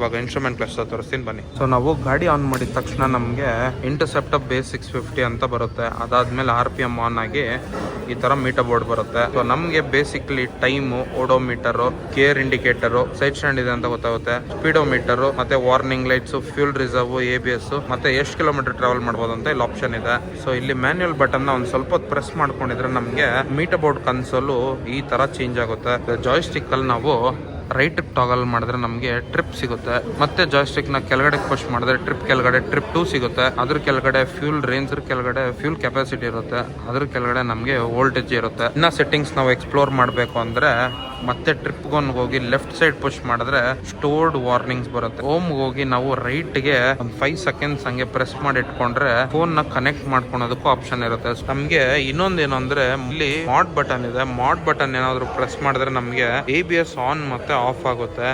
ಇವಾಗ instrument cluster ತೋರಿಸ್ತೀನಿ ಬನ್ನಿ. ಸೊ ನಾವು ಗಾಡಿ ಆನ್ ಮಾಡಿದ ತಕ್ಷಣ ನಮಗೆ ಇಂಟರ್ಸೆಪ್ಟ್ ಬೇಸ್ 650 ಅಂತ ಬರುತ್ತೆ. ಅದಾದ್ಮೇಲೆ RPM ಆನ್ ಆಗಿ ಈ ತರ ಮೀಟರ್ ಬೋರ್ಡ್ ಬರುತ್ತೆ. ಸೊ ನಮಗೆ basically time, odometer, gear indicator, side stand ಇದೆ ಅಂತ ಗೊತ್ತಾಗುತ್ತೆ, ಸ್ಪೀಡೋಮೀಟರ್, ಮತ್ತೆ warning lights, fuel reserve, ABS, ಮತ್ತೆ ಎಷ್ಟು ಕಿಲೋಮೀಟರ್ ಟ್ರಾವೆಲ್ ಮಾಡಬಹುದು ಅಂತ ಇಲ್ಲಿ ಆಪ್ಷನ್ ಇದೆ. ಸೊ ಇಲ್ಲಿ ಮ್ಯಾನ್ಯುಯಲ್ ಬಟನ್ ನ ಒಂದ್ ಸ್ವಲ್ಪ ಪ್ರೆಸ್ ಮಾಡ್ಕೊಂಡಿದ್ರೆ ನಮಗೆ ಮೀಟರ್ ಬೋರ್ಡ್ ಕನ್ಸೋಲ್ ಈ ತರ ಚೇಂಜ್ ಆಗುತ್ತೆ. ಜಾಯ್ಸ್ಟಿಕ್ ಅಲ್ಲಿ ನಾವು ರೈಟ್ ಟಾಗಲ್ ಮಾಡಿದ್ರೆ ನಮಗೆ ಟ್ರಿಪ್ ಸಿಗುತ್ತೆ. ಮತ್ತೆ ಜಾಯ್ಸ್ಟಿಕ್ ನ ಕೆಳಗಡೆ ಪುಷ್ ಮಾಡಿದ್ರೆ ಟ್ರಿಪ್ ಕೆಳಗಡೆ ಟ್ರಿಪ್ 2 ಸಿಗುತ್ತೆ. ಅದ್ರ ಕೆಳಗಡೆ ಫ್ಯೂಲ್ ರೇಂಜ್ ಕೆಳಗಡೆ ಫ್ಯೂಲ್ ಕೆಪಾಸಿಟಿ ಇರುತ್ತೆ. ಅದ್ರ ಕೆಳಗಡೆ ನಮಗೆ ವೋಲ್ಟೇಜ್ ಇರುತ್ತೆ. ಇನ್ನ ಸೆಟ್ಟಿಂಗ್ಸ್ ನಾವು ಎಕ್ಸ್ಪ್ಲೋರ್ ಮಾಡಬೇಕು ಅಂದ್ರೆ ಮತ್ತೆ ಟ್ರಿಪ್ ಹೋಗಿ ಲೆಫ್ಟ್ ಸೈಡ್ ಪುಷ್ ಮಾಡಿದ್ರೆ ಸ್ಟೋರ್ಡ್ ವಾರ್ನಿಂಗ್ಸ್ ಬರುತ್ತೆ. ಹೋಮ್ ಹೋಗಿ ನಾವು ರೈಟ್ ಗೆ ಒಂದು 5 ಸೆಕೆಂಡ್ಸ್ ಹಂಗೆ ಪ್ರೆಸ್ ಮಾಡಿ ಇಟ್ಕೊಂಡ್ರೆ ಫೋನ್ ನ ಕನೆಕ್ಟ್ ಮಾಡ್ಕೊಳೋದಕ್ಕೂ ಆಪ್ಷನ್ ಇರುತ್ತೆ. ನಮ್ಗೆ ಇನ್ನೊಂದೇನು ಅಂದ್ರೆ ಇಲ್ಲಿ ಮಾಡ್ ಬಟನ್ ಇದೆ. ಮಾಡ್ ಬಟನ್ ಏನಾದ್ರು ಪ್ರೆಸ್ ಮಾಡಿದ್ರೆ ನಮ್ಗೆ ABS ಆನ್ ಮತ್ತೆ ಆಫ್ ಆಗುತ್ತೆ.